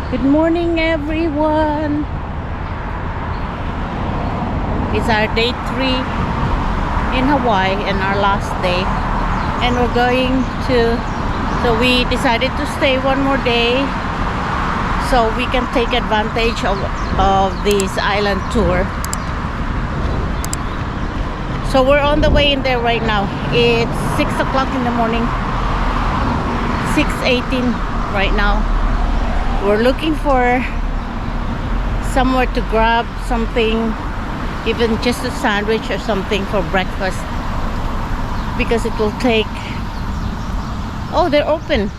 Good morning, everyone. It's our day 3 in Hawaii and our last day. And we're going to, so we decided to stay one more day so we can take advantage of this island tour. So we're on the way in there right now. It's 6 o'clock in the morning. 6:18 right now. We're looking for somewhere to grab something, even just a sandwich or something for breakfast, because it will take, oh, they're open.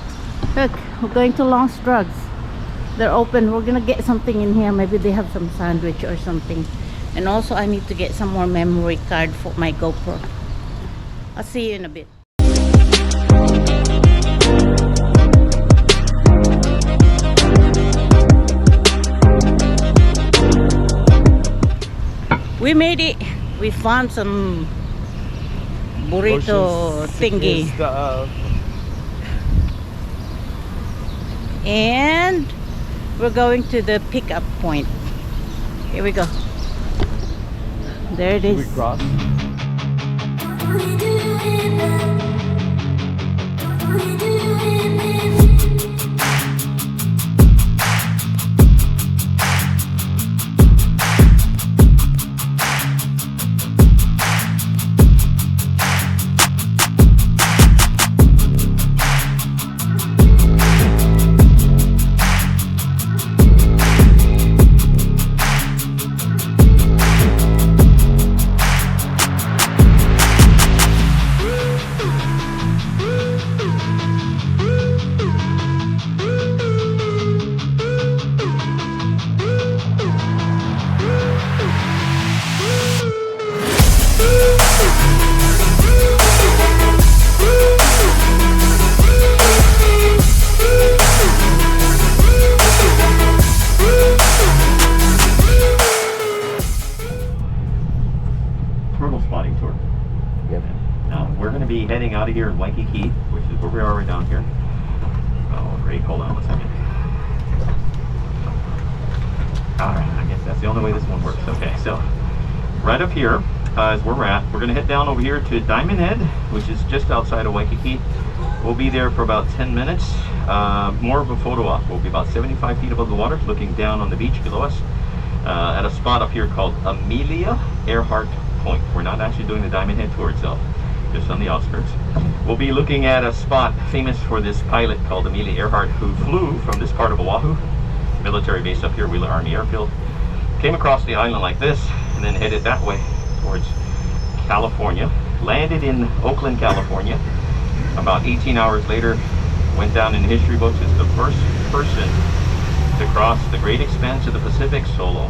Look, we're going to Lost Drugs. They're open. We're gonna get something in here. Maybe they have some sandwich or something. And also I need to get some more memory card for my GoPro. I'll see you in a bit. We made it. We found some burrito thingy. And we're going to the pickup point. Here we go. There it is. We cross. Heading out of here in Waikiki, which is where we are right down here. Oh, great. Hold on 1 second. Alright, I guess that's the only way this one works. Okay, so right up here is where we're at. We're going to head down over here to Diamond Head, which is just outside of Waikiki. We'll be there for about 10 minutes. More of a photo op. We'll be about 75 feet above the water, looking down on the beach below us at a spot up here called Amelia Earhart Point. We're not actually doing the Diamond Head tour itself, just on the outskirts. We'll be looking at a spot famous for this pilot called Amelia Earhart, who flew from this part of Oahu, military base up here, Wheeler Army Airfield, came across the island like this, and then headed that way towards California, landed in Oakland, California. About 18 hours later, went down in history books as the first person to cross the great expanse of the Pacific solo.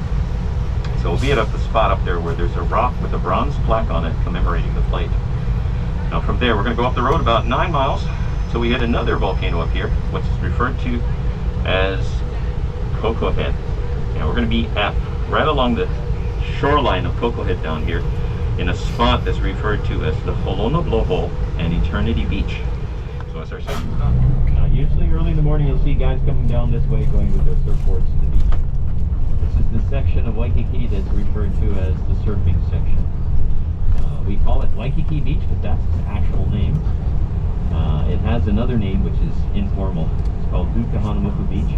So we'll be at the spot up there where there's a rock with a bronze plaque on it commemorating the flight. Now from there, we're going to go up the road about 9 miles till we hit another volcano up here, which is referred to as Coco Head. And we're going to be at right along the shoreline of Coco Head down here in a spot that's referred to as the Holona Blowhole and Eternity Beach. So that's our start. Usually early in the morning you'll see guys coming down this way going with their surfboards to the beach. This is the section of Waikiki that's referred to as the surfing section. We call it Waikiki Beach because that's its actual name. It has another name which is informal. It's called Duke Honolulu Beach.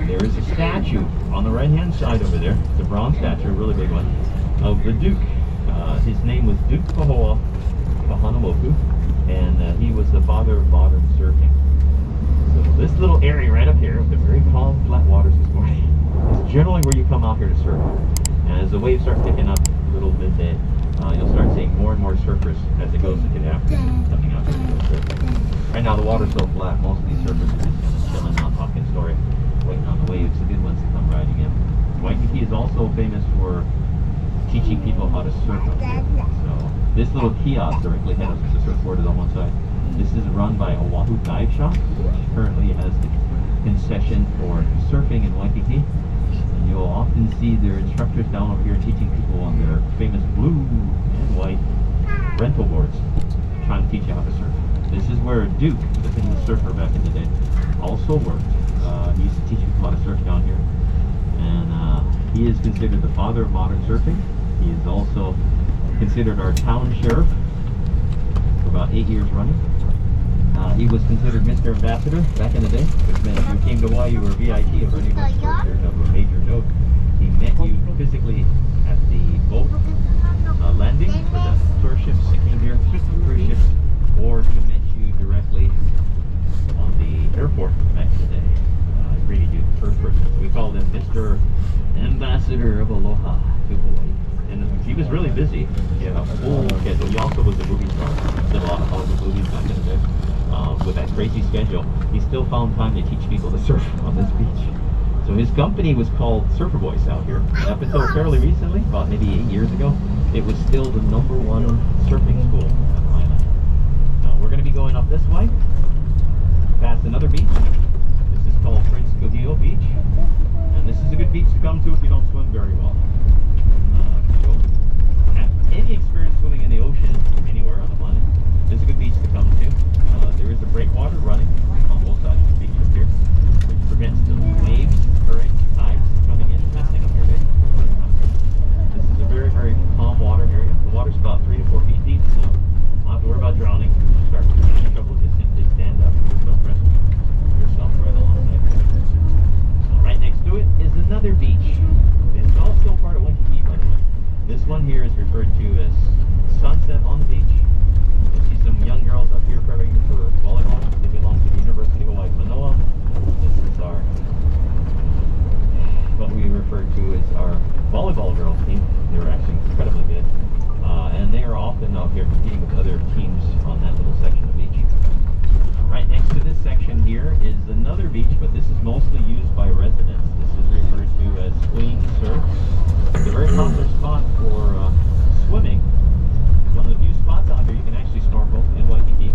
There is a statue on the right hand side over there. It's a bronze statue, a really big one, of the Duke. His name was Duke Pahoa Kahanamoku, and he was the father of modern surfing. So this little area right up here with the very calm, flat waters this morning is generally where you come out here to surf. And as the waves start picking up a little midday, you'll start seeing more and more surfers as it goes into the afternoon coming out here to go surfing. Right now the water's so flat, most of these surfers are just kind of chilling out, talking story, waiting on the waves, the good ones to come riding in. Waikiki is also famous for teaching people how to surf up here. So this little kiosk directly ahead of us, the surfboard is on one side. This is run by Oahu Dive Shop, which currently has the concession for surfing in Waikiki. And you'll often see their instructors down over here teaching people on their famous blue and white rental boards, trying to teach you how to surf. This is where Duke, the famous surfer back in the day, also worked. He used to teach people how to is considered the father of modern surfing. He is also considered our town sheriff for about 8 years running. He was considered Mr. Ambassador back in the day, which meant if you came to Hawaii, you were VIP of any of a major note. He met you physically at the boat landing for the tour ships that came here, cruise ships, or he met you directly on the airport back in the day. Greeted you first person. So we called him Mr. Ambassador of Aloha to Hawaii. And he was really busy. He had a full schedule. He also was a movie star. Did a lot of Hollywood movies back in the day. With that crazy schedule, he still found time to teach people to surf on this beach. So his company was called Surfer Boys out here. And up until fairly recently, about maybe 8 years ago, it was still the #1 surfing school on the island. Now we're going to be going up this way, past another beach. This is called Prince Kohio Beach. And this is a good beach to come to if you don't swim very well. If you don't have any experience swimming in the ocean anywhere on the planet, this is a good beach to come to. There is a breakwater running on both sides of the beach up here, which prevents the waves, currents, tides coming in and messing up your day. This is a very, very calm water area. The water's about 3 to 4 feet deep, so you don't have to worry about drowning. If you start having trouble, just simply stand up and rescue yourself right alongside. So right next to it is another beach. It's all still part of Waikiki, by the way. This one here is referred to as Sunset on the Beach. You'll see some young girls up here preparing for volleyball. They belong to the University of Hawaii Manoa. This is our, what we refer to as our volleyball girls team. They were actually incredibly good. And they are often out here competing with other teams on that little section of beach. Right next to this section here is another beach, but this is mostly used by residents. This is referred to as Queen Surf. It's a very popular spot for swimming. One of the few spots out here you can actually snorkel in Waikiki.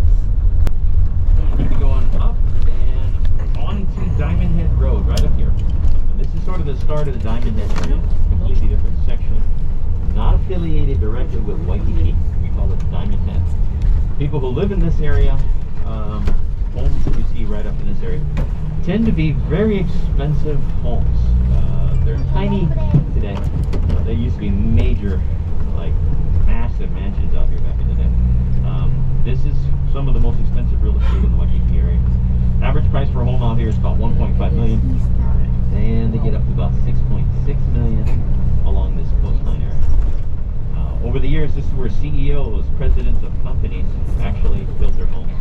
Keep going up and on to Diamond Head Road right up here. And this is sort of the start of the Diamond Head area. Completely different section. Not affiliated directly with Waikiki. We call it Diamond Head. People who live in this area, homes that you see right up in this area, tend to be very expensive homes. They're tiny today. They used to be major, like massive mansions out here back in the day. This is some of the most expensive real estate in the Waikiki area. Average price for a home out here is about 1.5 million, and they get up to about 6.6 million along this coastline area. Over the years, this is where CEOs, presidents of companies, actually built their homes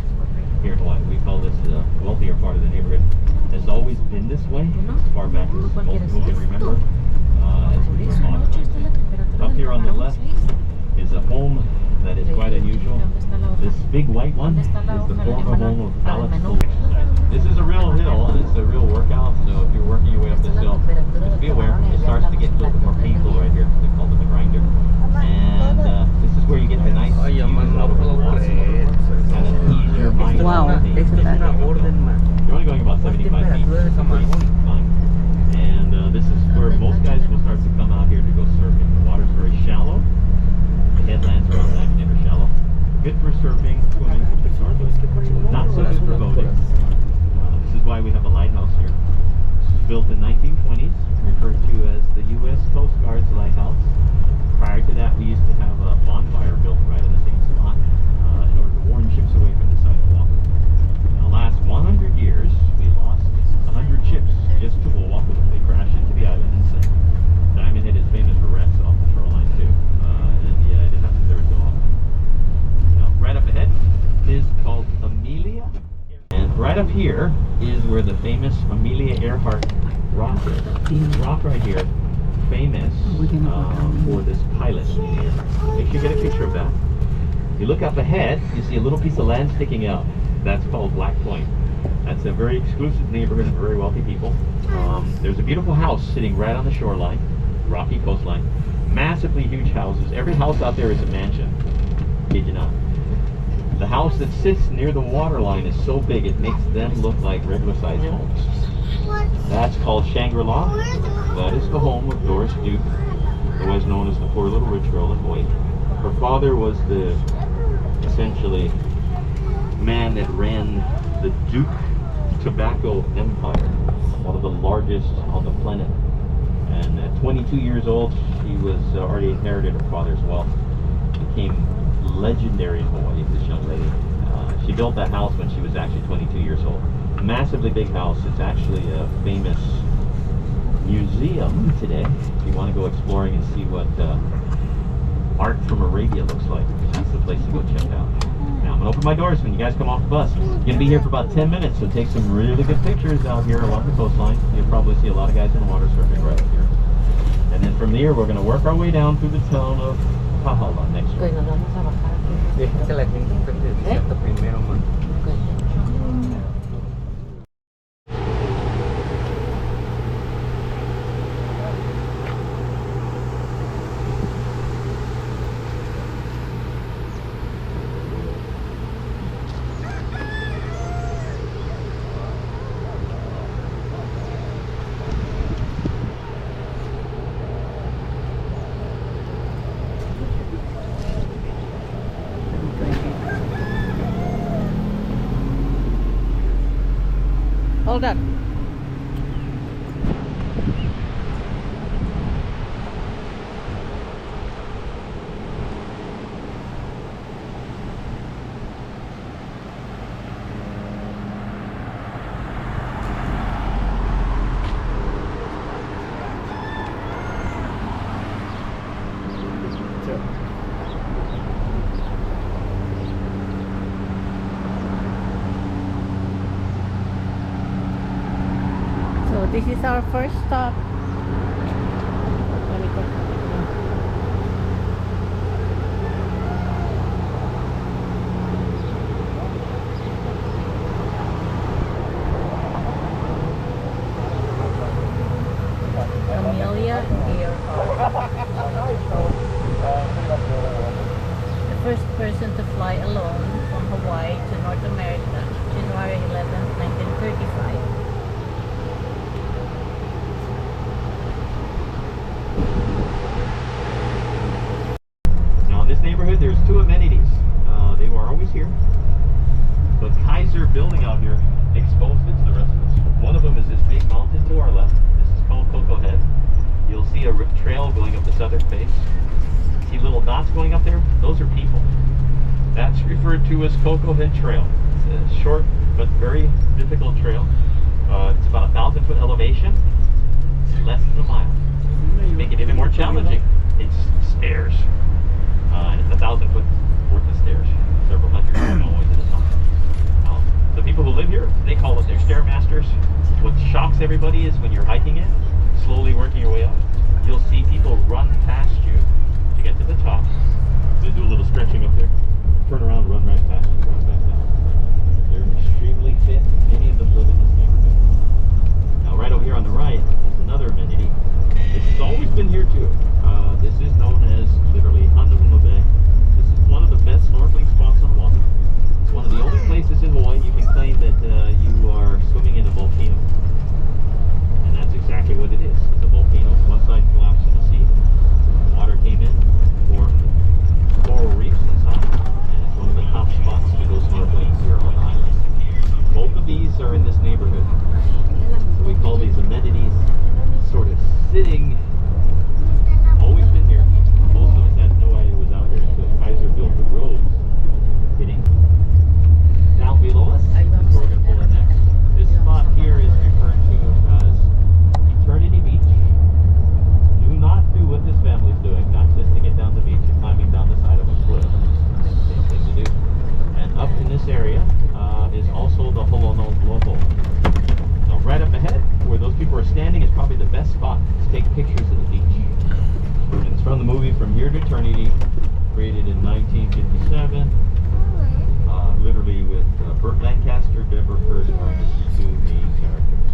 here in Hawaii. We call this the wealthier part of the neighborhood. It's always been this way, as far back as most people can remember, as we were modernizing. Up here on the left is a home that is quite unusual. This big white one is the former home of Alex Fulton. This is a real hill, and it's a real workout, so if you're working your way up this hill, just be aware, it starts to get a little bit more painful right here. They call it the grinder. And this is where you get the nice views out over the water. Kind of ease your mind. Wow. You're only going about 75 feet. It's pretty fine. And this is where most guys will start to come out here to go surfing. The water's very shallow. The headlands around that are shallow. Good for surfing, swimming, snorkeling. Not so good for boating. This is why we have a lighthouse here. This was built in 1920s, referred to as the U.S. Coast Guard's lighthouse. Prior to that, we used to have a bonfire built right in the same spot in order to warn ships away from the side of the water. In the last 100 years, we lost 100 ships just to Oahu. They crashed into the island and sank. Diamond Head is famous for wrecks off the shoreline too. And yeah, it happens every so often. Now, right up ahead is called Amelia. And right up here is where the famous Amelia Earhart rock is. This rock right here, famous for this pilot. Make sure you get a picture of that. If you look up ahead, you see a little piece of land sticking out. That's called Black Point. That's a very exclusive neighborhood of very wealthy people. There's a beautiful house sitting right on the shoreline, rocky coastline. Massively huge houses. Every house out there is a mansion. Kid you not. The house that sits near the waterline is so big it makes them look like regular-sized homes. That's called Shangri-La. That is the home of Doris Duke, otherwise known as the poor little rich girl in Hawaii. Her father was the, essentially, man that ran the Duke Tobacco Empire, one of the largest on the planet. And at 22 years old, she was already inherited her father's wealth. Became legendary in Hawaii, this young lady. She built that house when she was actually 22 years old. A massively big house. It's actually a famous museum today. If you want to go exploring and see what art from Arabia looks like, that's the place to go check out. Now I'm gonna open my doors when you guys come off the bus. Gonna be here for about 10 minutes, so take some really good pictures out here along the coastline. You'll probably see a lot of guys in the water surfing right up here. And then from there, we're gonna work our way down through the town of Pahala next week. Hold on. This is our first stop. Let me go. Amelia Earhart. The first person to fly alone from Hawaii to North America, January 11, 1935. Neighborhood, there's two amenities. They were always here, but Kaiser building out here exposed it to the rest of us. One of them is this big mountain to our left. This is called Coco Head. You'll see a trail going up the southern face. See little dots going up there? Those are people. That's referred to as Coco Head Trail. It's a short but very difficult trail. It's about 1,000-foot elevation. It's less than a mile. To make it even more challenging, it's stairs. And it's 1,000-foot worth of stairs. Several hundred always at the top. The people who live here, they call it their stairmasters. What shocks everybody is when you're hiking it, slowly working your way up, you'll see people run past you to get to the top. They do a little stretching up there, turn around, run right past you, run back down. They're extremely fit. Many of them live in this neighborhood. Now right over here on the right is another amenity. This has always been here too. This is known as literally Honolulu Bay. This is one of the best snorkeling spots on water. It's one of the only places in Hawaii you can claim that you are swimming in a volcano. And that's exactly what it is. It's a volcano. One side collapsed in the sea. Water came in, formed coral reefs inside, and it's one of the top spots to go snorkeling here on the island. Both of these are in this neighborhood. So we call these amenities sort of sitting. Always been here. Most of us had no idea it was out here until Kaiser built the roads hitting down below us. So we're going to pull in next. This spot here is referred to as Eternity Beach. Do not do what this family's doing, not just to get down the beach and climbing down the side of a cliff. Same thing to do. And up in this area is also the Honolulu. Now right up ahead, where those people are standing, is probably the best spot to take pictures of the beach. And it's from the movie From Here to Eternity, created in 1957, literally with Burt Lancaster, Deborah Kerr, the two main characters.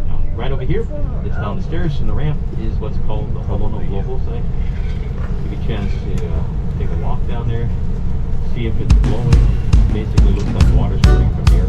Now, right over here, it's down the stairs, and the ramp is what's called the Honolulu site. Give you a chance to take a walk down there, see if it's flowing. Basically looks like water spurting from here.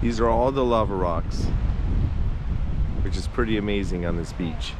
These are all the lava rocks, which is pretty amazing on this beach.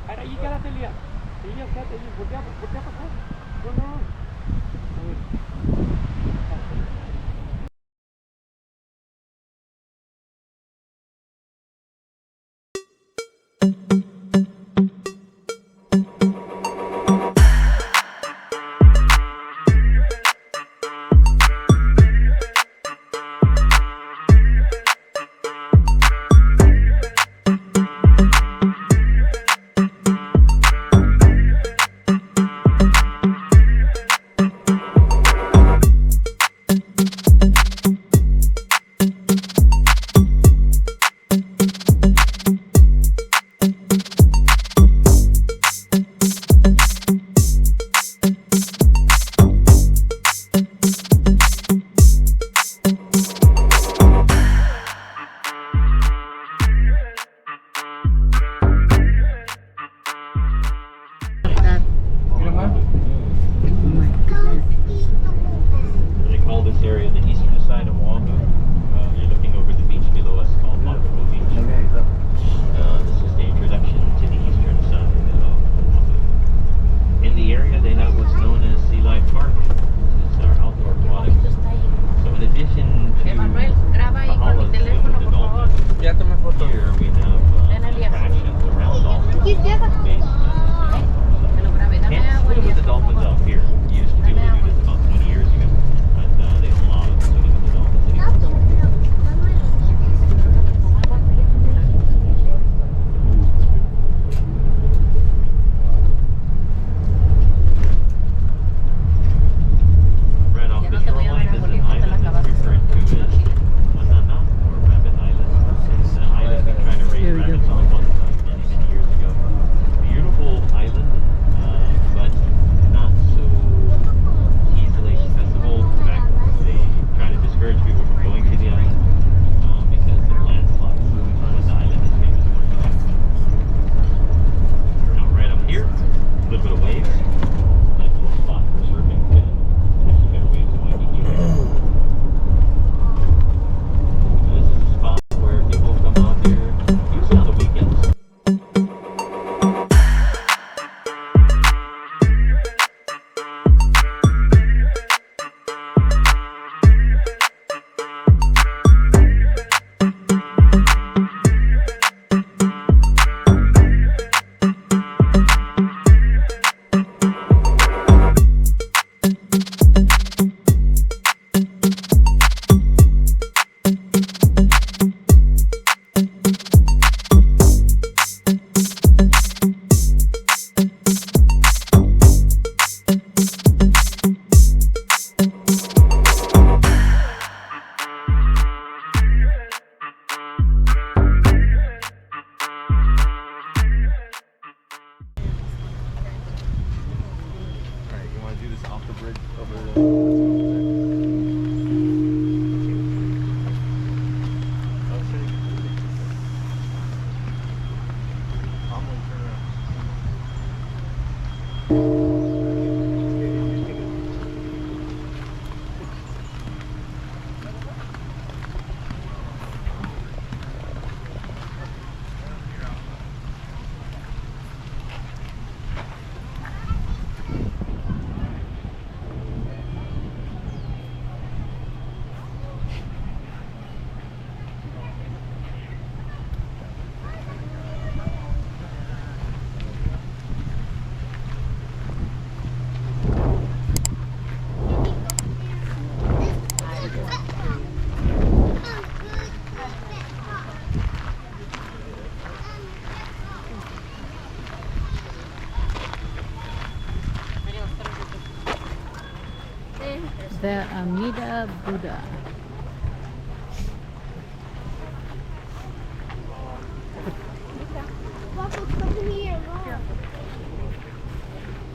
The Amida Buddha.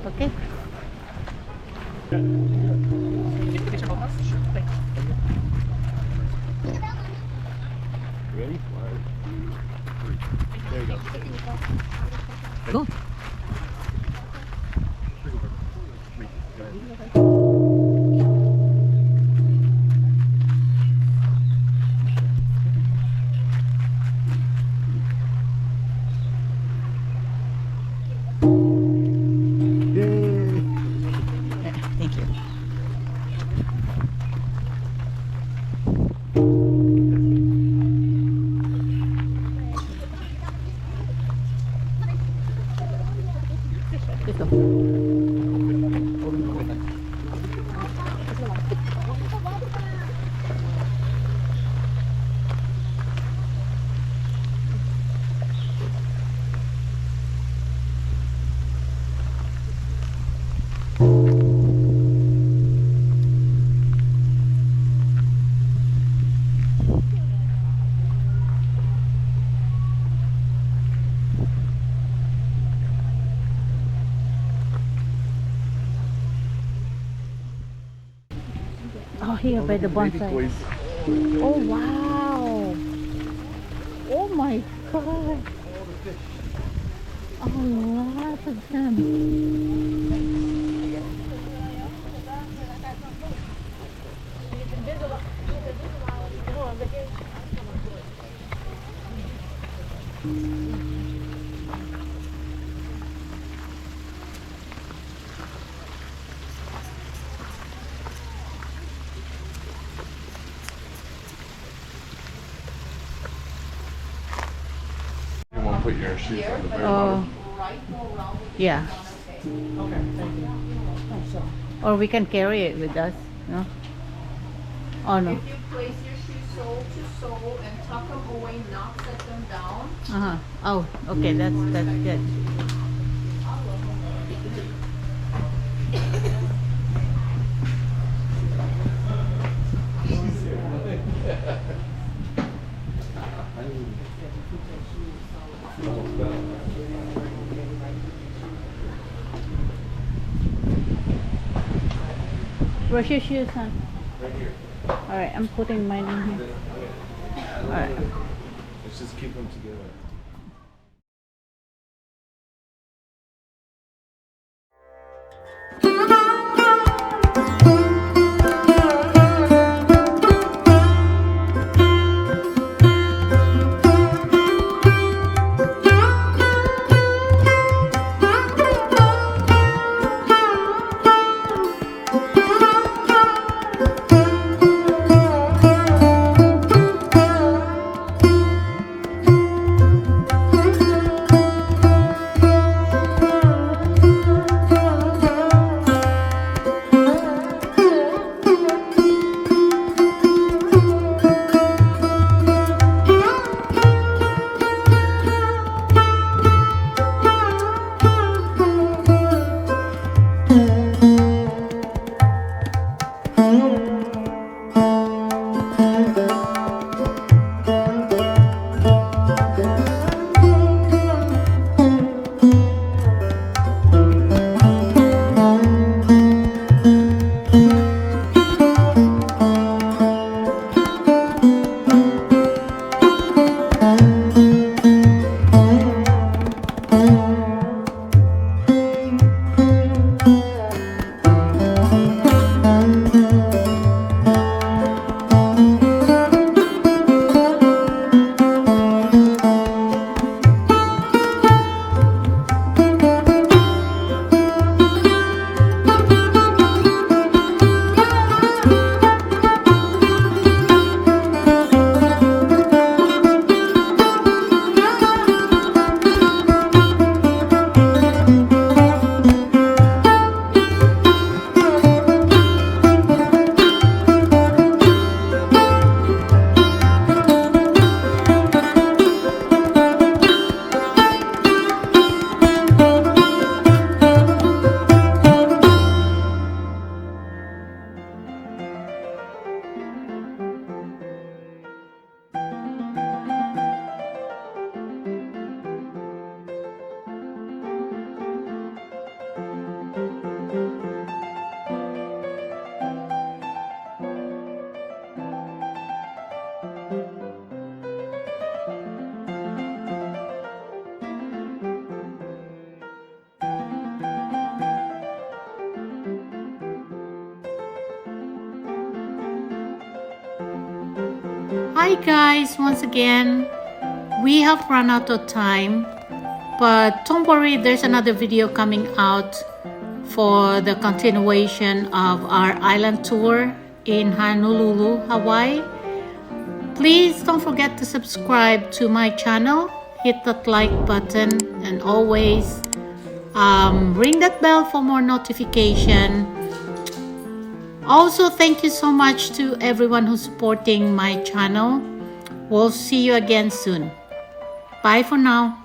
Okay. Ready? 1, 2, 3. There you go. Go. Thank you. Let's go. Oh, here by the bonsai. Oh, wow. Oh my God. Oh, lots of them. You want to put your shoes on the very Oh, bottom? yeah. Or we can carry it with us, no? Oh, no. If you place your shoes sole to sole and tuck them away, not set them down. Uh-huh. Oh, okay, that's good. Where's your shoes, son? Right here. Alright, I'm putting mine in here. Alright. Let's just keep them together. Hi guys, once again, we have run out of time, but don't worry, there's another video coming out for the continuation of our island tour in Honolulu, Hawaii. Please don't forget to subscribe to my channel, hit that like button, and always ring that bell for more notification. Also, thank you so much to everyone who's supporting my channel. We'll see you again soon. Bye for now.